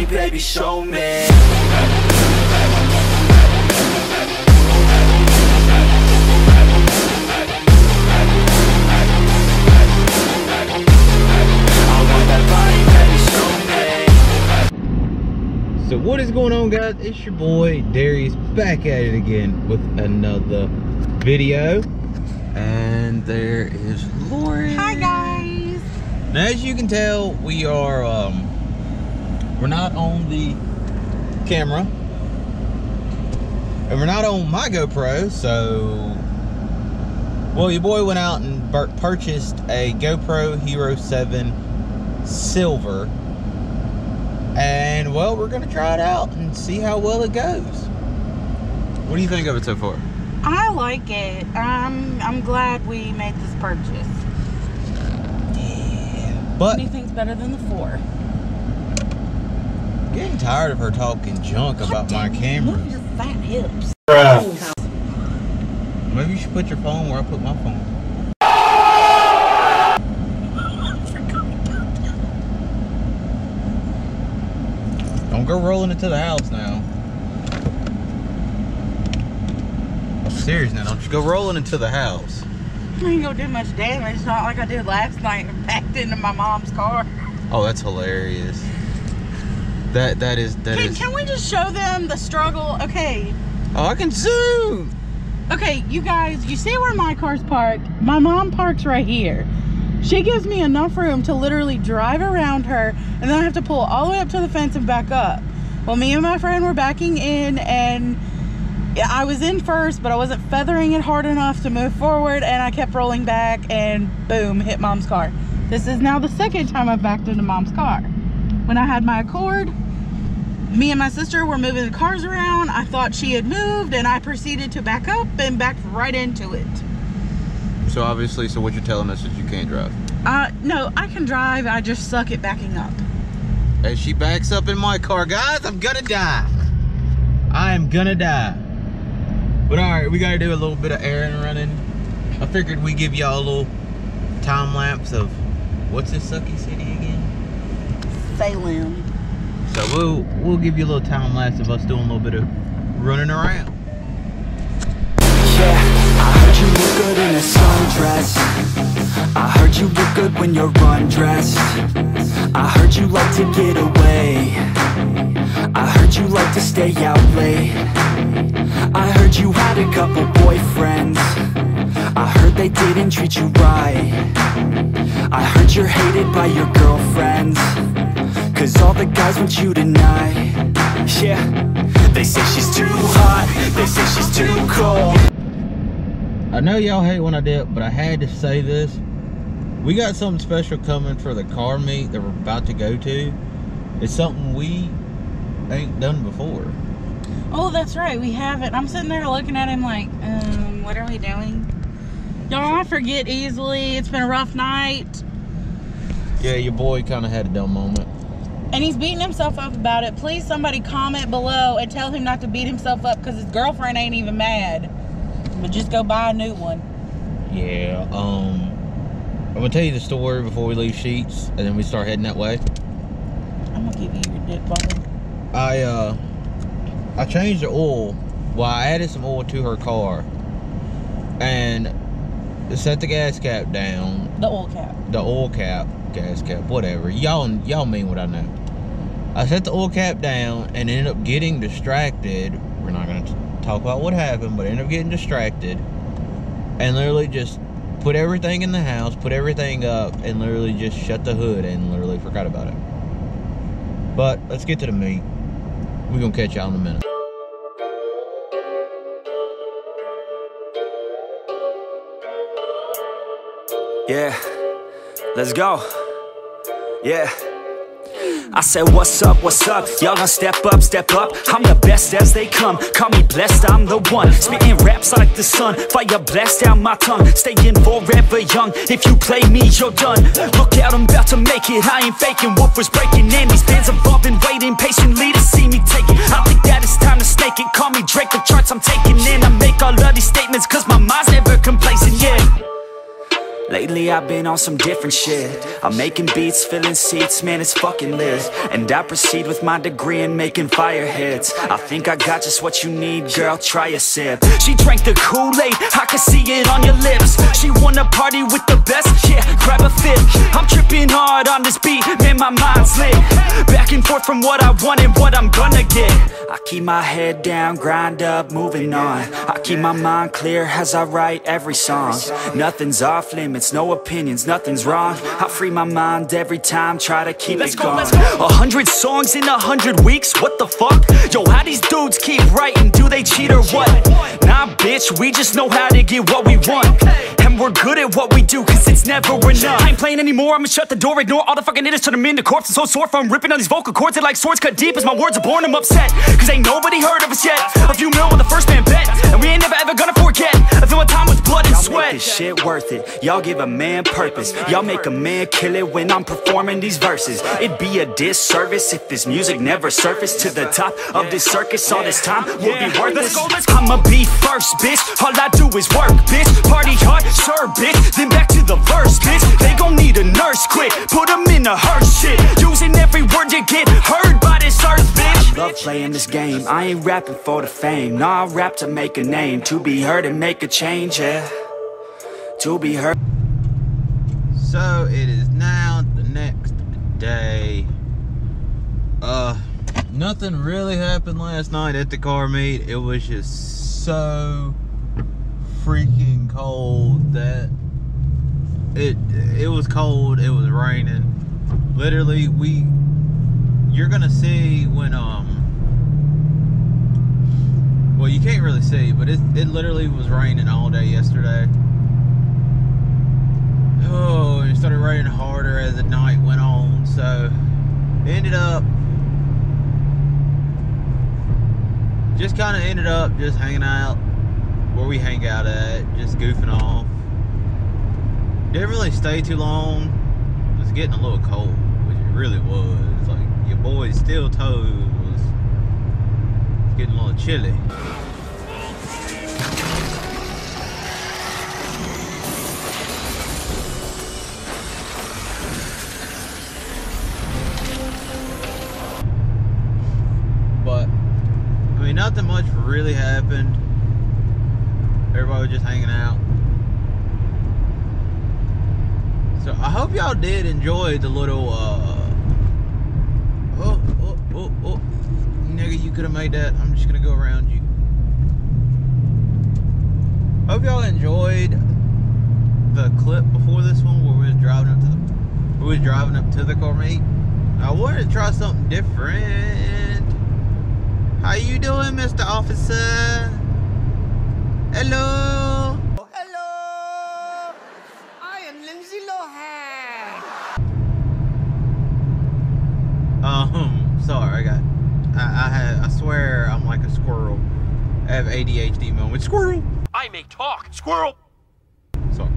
body, baby, show me. So what is going on, guys? It's your boy Darius back at it again with another video, and there is Lauren. Hi guys. Now, as you can tell, we are we're not on the camera and we're not on my GoPro. So, well, your boy went out and purchased a GoPro Hero 7 Silver. And, well, we're going to try it out and see how well it goes. What do you think of it so far? I like it. I'm glad we made this purchase. Yeah. But anything's better than the 4. I'm getting tired of her talking junk about my camera. Look at your fat hips. Maybe you should put your phone where I put my phone. Don't go rolling into the house now. I'm serious now. Don't you go rolling into the house. I ain't gonna do much damage. Not like I did last night and backed into my mom's car. Oh, that's hilarious. That is. Can we just show them the struggle? Okay. Oh, I can zoom. Okay, you guys, you see where my car's parked? My mom parks right here. She gives me enough room to literally drive around her, and then I have to pull all the way up to the fence and back up. Well, me and my friend were backing in, and I was in first, but I wasn't feathering it hard enough to move forward, and I kept rolling back, and boom, hit mom's car. This is now the second time I've backed into mom's car. When I had my Accord, me and my sister were moving the cars around. I thought she had moved, and I proceeded to back up and backed right into it. So obviously, so what you're telling us is you can't drive? No, I can drive. I just suck at backing up. As she backs up in my car, guys, I'm gonna die. I am gonna die. But all right, we gotta do a little bit of errand running. I figured we'd give y'all a little time lapse of, what's this sucky city again? Salem. So we'll give you a little time lapse of us doing a little bit of running around. I heard you look good in a sundress. I heard you look good when you're undressed. I heard you like to get away. I heard you like to stay out late. I heard you had a couple boyfriends. I heard they didn't treat you right. I heard you're hated by your girlfriends, 'cause all the guys want you tonight. Yeah, they say she's too hot, they say she's too cold. I know y'all hate when I dip, but I had to say this. We got something special coming for the car meet that we're about to go to. It's something we ain't done before. Oh, that's right. We haven't. I'm sitting there looking at him like, what are we doing? Y'all, I forget easily. It's been a rough night. Yeah, your boy kind of had a dumb moment. And he's beating himself up about it. Please, somebody comment below and tell him not to beat himself up, because his girlfriend ain't even mad. But just go buy a new one. Yeah, I'm gonna tell you the story before we leave Sheets, and then we start heading that way. I'm gonna give you your dip bottle. I changed the oil. Well, I added some oil to her car, and set the gas cap down. The oil cap. The oil cap, gas cap, whatever. Y'all mean what I know. I set the oil cap down and ended up getting distracted. We're not gonna talk about what happened, but I ended up getting distracted and literally just put everything in the house, put everything up, and literally just shut the hood and literally forgot about it. But let's get to the meat. We're gonna catch y'all in a minute. Yeah, let's go. Yeah. I said, what's up, y'all gonna step up, I'm the best as they come, call me blessed, I'm the one, spitting raps like the sun, fire blast down my tongue, staying forever young, if you play me, you're done, look out, I'm about to make it, I ain't faking, woofers breaking, and these fans have all been waiting patiently to see me take it, I think that it's time to snake it, call me Drake, the charts I'm taking in, I make all of these statements, cause my mind's never complacent, yeah. Lately I've been on some different shit. I'm making beats, filling seats, man, it's fucking lit. And I proceed with my degree in making fire hits. I think I got just what you need, girl, try a sip. She drank the Kool-Aid, I can see it on your lips. She wanna party with the best, yeah, grab a fit. I'm tripping hard on this beat, man, my mind's lit. Back and forth from what I want and what I'm gonna get. I keep my head down, grind up, moving on. I keep my mind clear as I write every song. Nothing's off limits, no opinions, nothing's wrong. I free my mind every time, try to keep it going. 100 songs in 100 weeks, what the fuck? Yo, how these dudes keep writing, do they cheat or what? Nah bitch, we just know how to get what we want. And we're good at what we do, cause it's never enough. I ain't playing anymore, I'ma shut the door, ignore all the fucking hitters, turn them into corpses. So sore from ripping on these vocal cords, they're like swords cut deep as my words are born, I'm upset. Cause ain't nobody heard of us yet. A few mil with the first man bet, and we ain't never ever gonna forget. I feel my time with blood and sweat. Y'all make this shit worth it, y'all give a man purpose. Y'all make a man kill it when I'm performing these verses. It'd be a disservice if this music never surfaced to the top of this circus. All this time will be worthless. I'ma be first, bitch, all I do is work, bitch. Party hard, sure, bitch, then back to the verse, bitch. They gon' need a nurse quick, put them in a hearse shit. Using every word to get heard by this earth, bitch. Love playing this game, I ain't rapping for the fame. Nah, I rap to make a name, to be heard and make a change, yeah. To be heard. So it is now the next day. Nothing really happened last night at the car meet. It was just so freaking cold that it was cold, it was raining. Literally, you're gonna see when well, you can't really see, but it literally was raining all day yesterday. Oh, and it started raining harder as the night went on, so ended up just hanging out where we hang out at, just goofing off. Didn't really stay too long. It was getting a little cold, which it really was. Like, your boy's steel toes was getting a little chilly. But I mean, nothing much really happened. Everybody was just hanging out. So I hope y'all did enjoy the little nigga, you could have made that. I'm just gonna go around you. Hope y'all enjoyed the clip before this one where we was driving up to the car meet. I wanted to try something different. How you doing, Mr. Officer? Hello. Sorry, I swear I'm like a squirrel. I have ADHD moment. Squirrel! I may talk, squirrel! Sorry.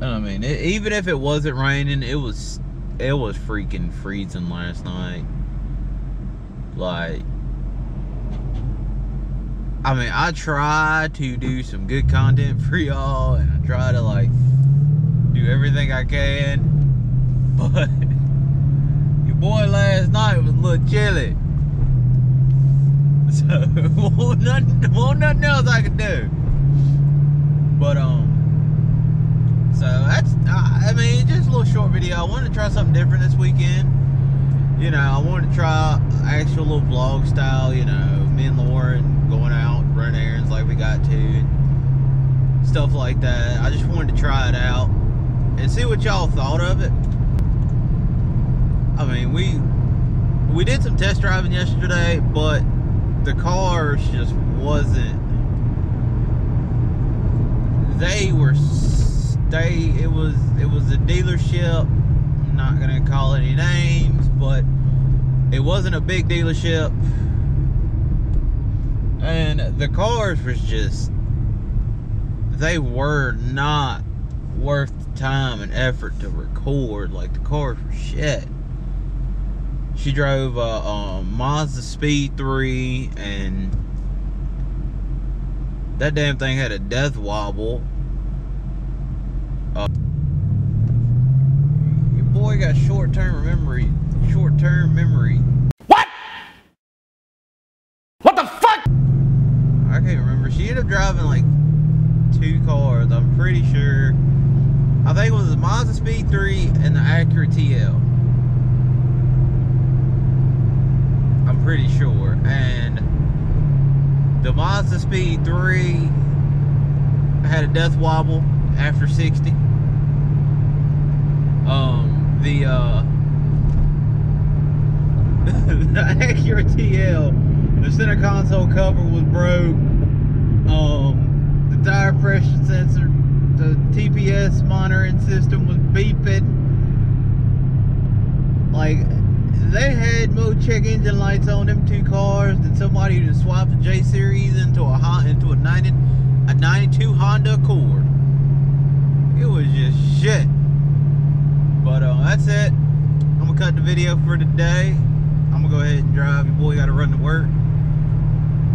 I mean, even if it wasn't raining, it was freaking freezing last night. Like, I mean, I try to do some good content for y'all, and I try to, like, do everything I can, but boy, last night was a little chilly. So, won't nothing else I could do. But, so that's, I mean, just a little short video. I wanted to try something different this weekend. You know, I wanted to try actual little vlog style, you know, me and Lauren going out, running errands like we got to, and stuff like that. I just wanted to try it out and see what y'all thought of it. I mean, we did some test driving yesterday, but the cars just wasn't. It was a dealership. I'm not gonna call any names, but it wasn't a big dealership, and the cars was just, they were not worth the time and effort to record. Like, the cars were shit. She drove a Mazda Speed 3, and that damn thing had a death wobble. boy got short-term memory. Short-term memory. What? What the fuck? I can't remember. She ended up driving like 2 cars, I'm pretty sure. I think it was the Mazda Speed 3 and the Acura TL. I'm pretty sure. And the Mazda Speed 3 had a death wobble after 60. The Acura TL, the center console cover was broke. The tire pressure sensor, the TPS monitoring system was beeping. Like, they had more check engine lights on them 2 cars than somebody who just swapped a J Series into a 92 Honda Accord. It was just shit. But that's it. I'm gonna cut the video for today. I'm gonna go ahead and drive. Your boy gotta run to work.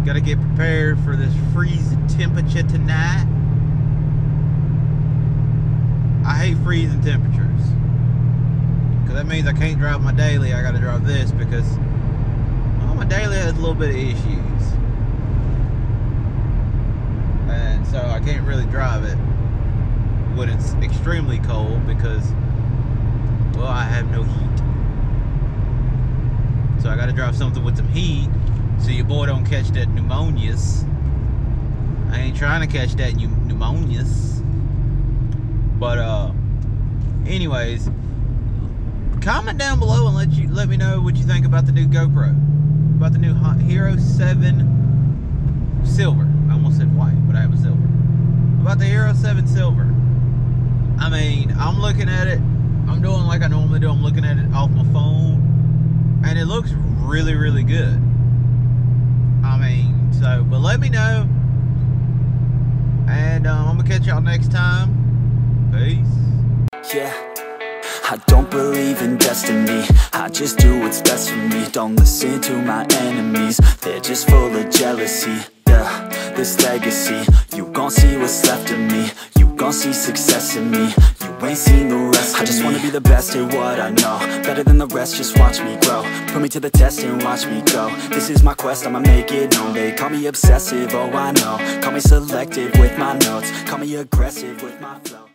Gotta get prepared for this freezing temperature tonight. I hate freezing temperatures, because that means I can't drive my daily. I gotta drive this because, well, my daily has a little bit of issues, and so I can't really drive it when it's extremely cold because, well, I have no heat. So I gotta drive something with some heat so your boy don't catch that pneumonias. I ain't trying to catch that pneumonias. But anyways, comment down below and let me know what you think about the new GoPro, about the new Hero 7 Silver. I almost said white, but I have a silver. About the Hero 7 Silver. I mean, I'm looking at it. I'm doing like I normally do. I'm looking at it off my phone, and it looks really, really good. I mean, so, but let me know, and I'm gonna catch y'all next time. Peace. Yeah, I don't believe in destiny. I just do what's best for me. Don't listen to my enemies, they're just full of jealousy. Yeah, this legacy, you gon' see what's left of me. You gon' see success in me. You ain't seen the rest of me. I just wanna be the best at what I know, better than the rest, just watch me grow. Put me to the test and watch me go. This is my quest, I'ma make it known. They call me obsessive, oh I know. Call me selective with my notes. Call me aggressive with my flow.